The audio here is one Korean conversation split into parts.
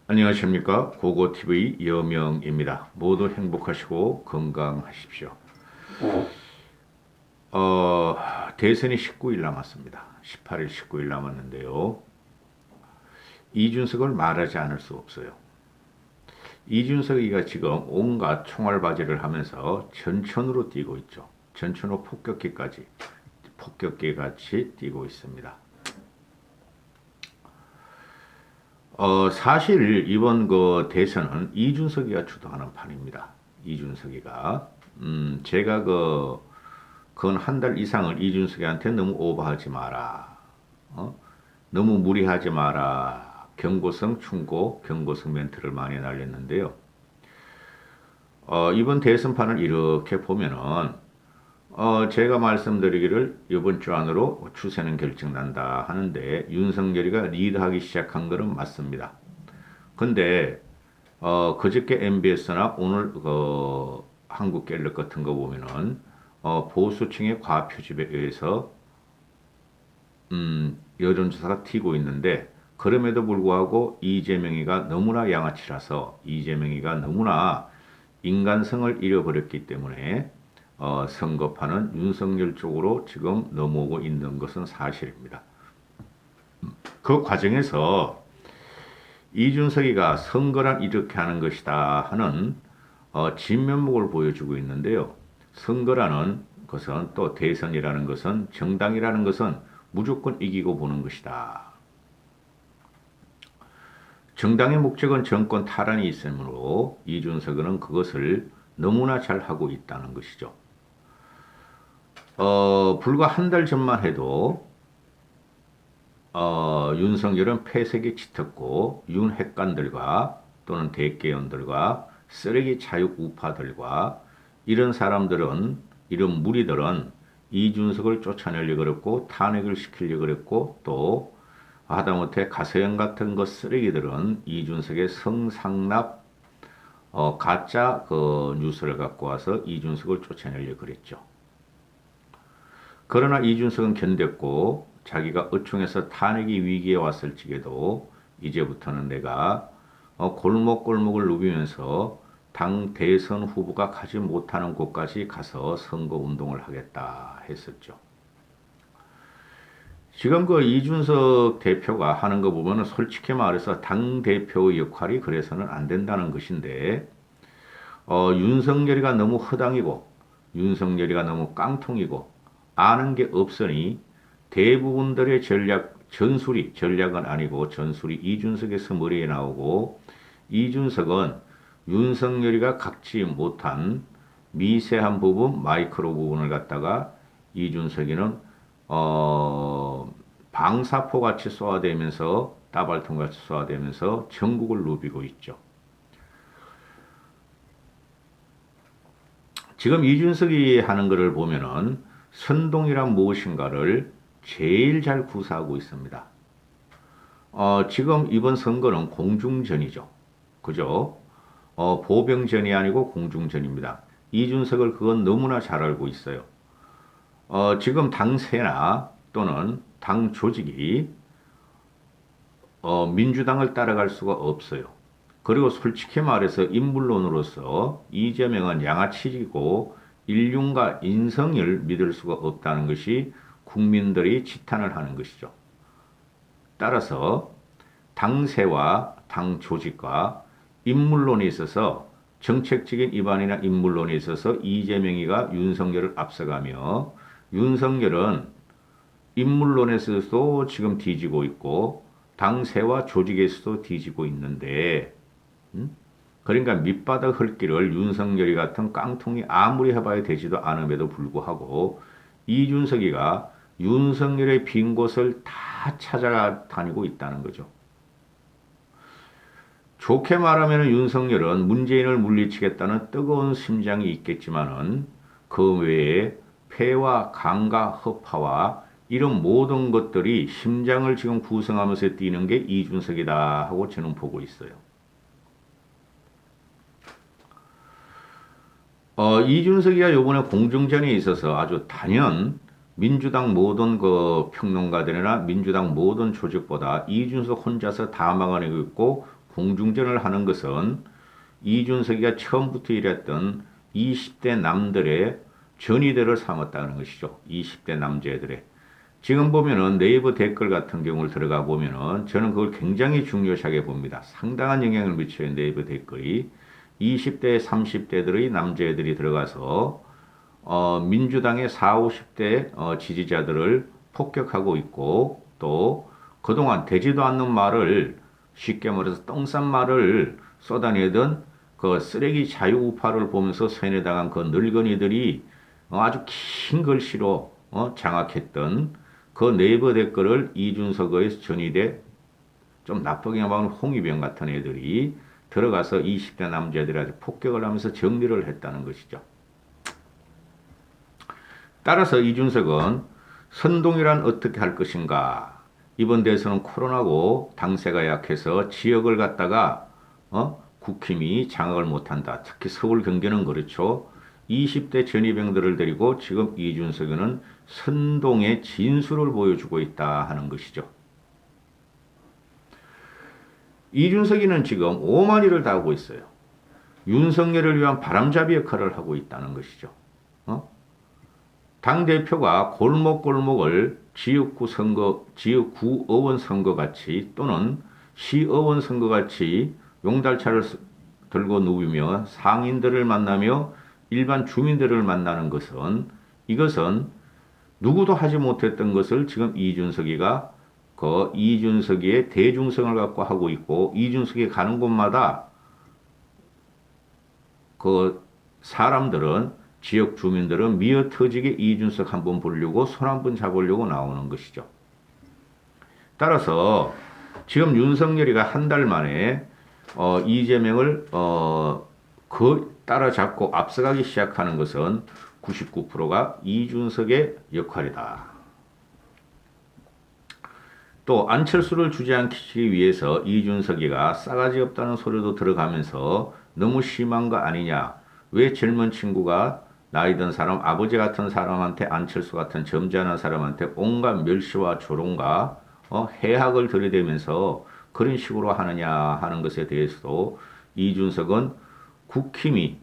안녕하십니까. 고고TV 여명입니다. 모두 행복하시고 건강하십시오. 대선이 19일 남았습니다. 18일, 19일 남았는데요. 이준석을 말하지 않을 수 없어요. 이준석이가 지금 온갖 총알바지를 하면서 전천으로 뛰고 있죠. 전천후 폭격기까지, 폭격기 같이 뛰고 있습니다. 사실 이번 그 대선은 이준석이가 주도하는 판입니다. 이준석이가 제가 그건 한 달 이상을 이준석이한테 너무 오버하지 마라. 너무 무리하지 마라. 경고성 충고, 경고성 멘트를 많이 날렸는데요. 이번 대선판을 이렇게 보면은 제가 말씀드리기를 이번 주 안으로 추세는 결정난다 하는데 윤석열이가 리드하기 시작한 것은 맞습니다. 근데 그저께 MBS나 오늘 한국갤럽 같은 거 보면은 보수층의 과표집에 의해서 여론조사가 튀고 있는데 그럼에도 불구하고 이재명이가 너무나 양아치라서 이재명이가 너무나 인간성을 잃어버렸기 때문에 선거판은 윤석열 쪽으로 지금 넘어오고 있는 것은 사실입니다. 그 과정에서 이준석이가 선거란 이렇게 하는 것이다 하는 진면목을 보여주고 있는데요. 선거라는 것은 또 대선이라는 것은 정당이라는 것은 무조건 이기고 보는 것이다. 정당의 목적은 정권 탈환이 있으므로 이준석은 그것을 너무나 잘 하고 있다는 것이죠. 불과 한 달 전만 해도 윤석열은 폐색이 짙었고 윤핵관들과 또는 대개연들과 쓰레기 차육 우파들과 이런 사람들은 이런 무리들은 이준석을 쫓아내려고 그랬고 탄핵을 시키려고 그랬고 또 하다못해 가서연 같은 것 쓰레기들은 이준석의 성상납 가짜 그 뉴스를 갖고 와서 이준석을 쫓아내려고 그랬죠. 그러나 이준석은 견뎠고 자기가 의총에서 탄핵이 위기에 왔을 적에도 이제부터는 내가 골목골목을 누비면서 당 대선 후보가 가지 못하는 곳까지 가서 선거운동을 하겠다 했었죠. 지금 그 이준석 대표가 하는 거 보면 솔직히 말해서 당 대표의 역할이 그래서는 안 된다는 것인데 윤석열이가 너무 허당이고 윤석열이가 너무 깡통이고 아는 게 없으니 대부분들의 전략은 아니고 전술이 이준석에서 머리에 나오고 이준석은 윤석열이가 갖지 못한 미세한 부분, 마이크로 부분을 갖다가 이준석이는 방사포 같이 쏘아대면서 따발통 같이 쏘아대면서 전국을 누비고 있죠. 지금 이준석이 하는 것을 보면은 선동이란 무엇인가를 제일 잘 구사하고 있습니다. 지금 이번 선거는 공중전이죠. 그죠? 보병전이 아니고 공중전입니다. 이준석을 그건 너무나 잘 알고 있어요. 지금 당세나 또는 당 조직이 민주당을 따라갈 수가 없어요. 그리고 솔직히 말해서 인물론으로서 이재명은 양아치이고 인륜과 인성을 믿을 수가 없다는 것이 국민들이 지탄을 하는 것이죠. 따라서 당세와 당 조직과 인물론에 있어서 정책적인 입안이나 인물론에 있어서 이재명이가 윤석열을 앞서가며 윤석열은 인물론에서도 지금 뒤지고 있고 당세와 조직에서도 뒤지고 있는데 그러니까 밑바닥 헐기를 윤석열이 같은 깡통이 아무리 해봐야 되지도 않음에도 불구하고 이준석이가 윤석열의 빈 곳을 다 찾아다니고 있다는 거죠. 좋게 말하면 윤석열은 문재인을 물리치겠다는 뜨거운 심장이 있겠지만은 그 외에 폐와 강과 허파와 이런 모든 것들이 심장을 지금 구성하면서 뛰는 게 이준석이다 하고 저는 보고 있어요. 이준석이가 요번에 공중전에 있어서 아주 단연 민주당 모든 그 평론가들이나 민주당 모든 조직보다 이준석 혼자서 다 막아내고 있고 공중전을 하는 것은 이준석이가 처음부터 이랬던 20대 남들의 전위대를 삼았다는 것이죠. 20대 남자애들의. 지금 보면은 네이버 댓글 같은 경우를 들어가 보면은 저는 그걸 굉장히 중요시하게 봅니다. 상당한 영향을 미쳐요. 네이버 댓글이. 20대, 30대들의 남자애들이 들어가서 민주당의 4, 50대 지지자들을 폭격하고 있고 또 그동안 되지도 않는 말을 쉽게 말해서 똥싼 말을 쏟아내던 그 쓰레기 자유우파를 보면서 세뇌당한 그 늙은이들이 아주 긴 글씨로 장악했던 그 네이버 댓글을 이준석의 전위대 좀 나쁘게 말하면 홍위병 같은 애들이 들어가서 20대 남자들한테 폭격을 하면서 정리를 했다는 것이죠. 따라서 이준석은 선동이란 어떻게 할 것인가? 이번 대선은 코로나고 당세가 약해서 지역을 갖다가 국힘이 장악을 못한다. 특히 서울 경기는 그렇죠. 20대 전위병들을 데리고 지금 이준석은 선동의 진수를 보여주고 있다 하는 것이죠. 이준석이는 지금 오만이를 다하고 있어요. 윤석열을 위한 바람잡이 역할을 하고 있다는 것이죠. 당대표가 골목골목을 지역구 의원 선거같이 또는 시의원 선거같이 용달차를 들고 누비며 상인들을 만나며 일반 주민들을 만나는 것은 이것은 누구도 하지 못했던 것을 지금 이준석이가 그 이준석이의 대중성을 갖고 하고 있고 이준석이 가는 곳마다 그 사람들은 지역 주민들은 미어 터지게 이준석 한번 보려고 손 한번 잡으려고 나오는 것이죠. 따라서 지금 윤석열이가 한 달 만에 이재명을 따라잡고 앞서가기 시작하는 것은 99%가 이준석의 역할이다. 또 안철수를 주저앉히기 위해서 이준석이가 싸가지 없다는 소리도 들어가면서 너무 심한 거 아니냐. 왜 젊은 친구가 나이 든 사람, 아버지 같은 사람한테 안철수 같은 점잖은 사람한테 온갖 멸시와 조롱과 해악을 들이대면서 그런 식으로 하느냐 하는 것에 대해서도 이준석은 국힘이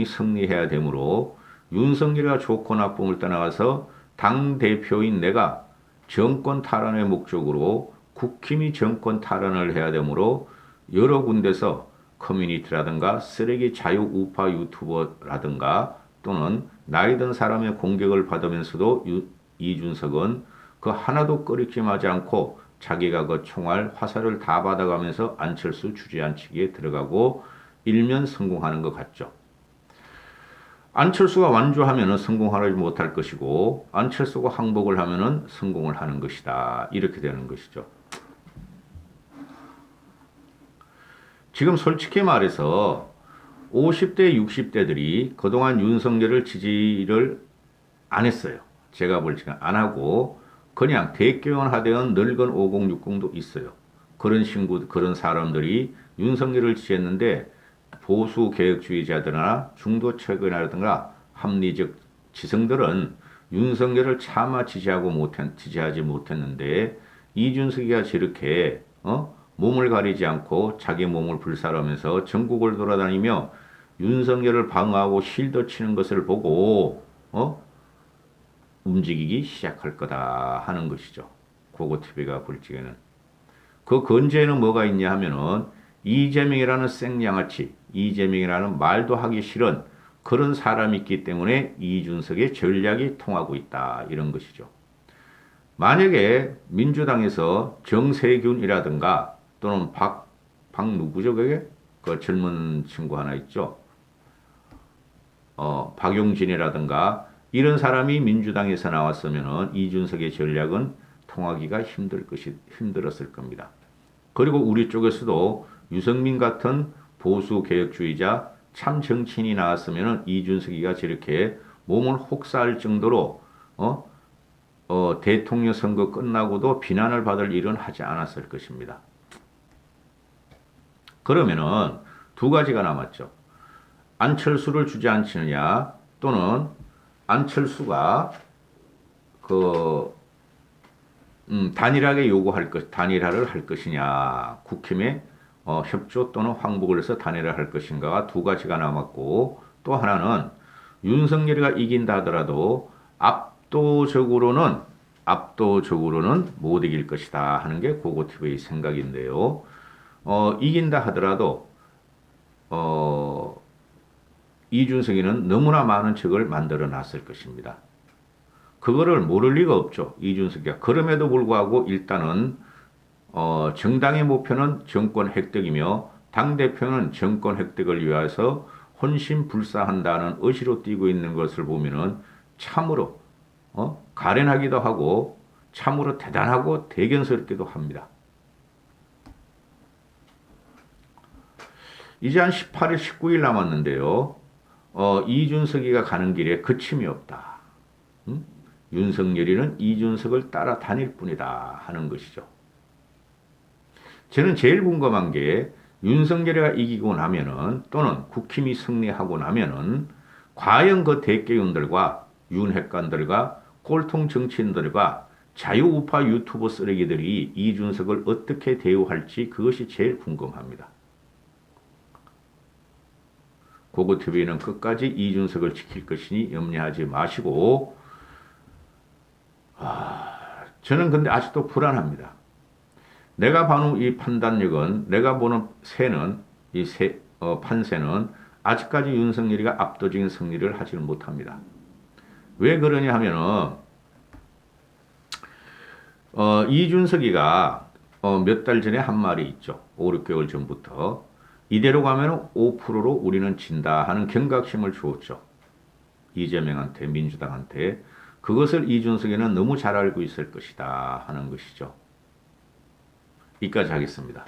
승리해야 되므로 윤석열이가 좋고 나쁨을 떠나가서 당대표인 내가 정권 탈환의 목적으로 국힘이 정권 탈환을 해야 되므로 여러 군데서 커뮤니티라든가 쓰레기 자유우파 유튜버라든가 또는 나이 든 사람의 공격을 받으면서도 이준석은 그 하나도 꺼리낌하지 않고 자기가 그 총알 화살을 다 받아가면서 안철수 주저앉히기에 들어가고 일면 성공하는 것 같죠. 안철수가 완주하면 성공하지 못할 것이고 안철수가 항복을 하면 성공을 하는 것이다. 이렇게 되는 것이죠. 지금 솔직히 말해서 50대, 60대들이 그동안 윤석열을 지지를 안 했어요. 제가 볼 적은 안 하고 그냥 대교원 하대원 늙은 5060도 있어요. 그런 사람들이 윤석열을 지지했는데 보수 개혁주의자들이나 중도 최근이라든가 합리적 지성들은 윤석열을 차마 지지하지 못했는데 이준석이가 저렇게 몸을 가리지 않고 자기 몸을 불살하면서 전국을 돌아다니며 윤석열을 방어하고 실드 치는 것을 보고 움직이기 시작할 거다 하는 것이죠. 고고TV가 볼 적에는. 그 건재에는 뭐가 있냐 하면은 이재명이라는 생양아치, 이재명이라는 말도 하기 싫은 그런 사람이 있기 때문에 이준석의 전략이 통하고 있다. 이런 것이죠. 만약에 민주당에서 정세균이라든가 또는 누구죠, 그게? 그 젊은 친구 하나 있죠. 박용진이라든가 이런 사람이 민주당에서 나왔으면은 이준석의 전략은 통하기가 힘들었을 겁니다. 그리고 우리 쪽에서도 유승민 같은 보수 개혁주의자 참 정치인이 나왔으면은 이준석이가 저렇게 몸을 혹사할 정도로 대통령 선거 끝나고도 비난을 받을 일은 하지 않았을 것입니다. 그러면은 두 가지가 남았죠. 안철수를 주저앉히느냐 또는 안철수가 단일화를 할 것이냐 국힘의 협조 또는 항복을 해서 단일화 할 것인가가 두 가지가 남았고 또 하나는 윤석열이가 이긴다 하더라도 압도적으로는 못 이길 것이다 하는 게 고고TV의 생각인데요. 이긴다 하더라도 이준석이는 너무나 많은 적을 만들어 놨을 것입니다. 그거를 모를 리가 없죠. 이준석이가. 그럼에도 불구하고 일단은 정당의 목표는 정권 획득이며 당대표는 정권 획득을 위해서 혼신불사한다는 의지로 뛰고 있는 것을 보면은 참으로 가련하기도 하고 참으로 대단하고 대견스럽기도 합니다. 이제 한 18일, 19일 남았는데요. 이준석이가 가는 길에 그침이 없다. 윤석열이는 이준석을 따라다닐 뿐이다 하는 것이죠. 저는 제일 궁금한 게 윤석열이가 이기고 나면은 또는 국힘이 승리하고 나면은 과연 그 대개윤들과 윤핵관들과 꼴통 정치인들과 자유우파 유튜버 쓰레기들이 이준석을 어떻게 대우할지 그것이 제일 궁금합니다. 고고TV는 끝까지 이준석을 지킬 것이니 염려하지 마시고 저는 근데 아직도 불안합니다. 내가 보는 이 판단력은 내가 보는 새는 판세는 아직까지 윤석열이가 압도적인 승리를 하지를 못합니다. 왜 그러냐 하면은 이준석이가 몇 달 전에 한 말이 있죠. 5, 6개월 전부터 이대로 가면 5%로 우리는 진다 하는 경각심을 주었죠. 이재명한테 민주당한테 그것을 이준석이는 너무 잘 알고 있을 것이다 하는 것이죠. 여기까지 하겠습니다.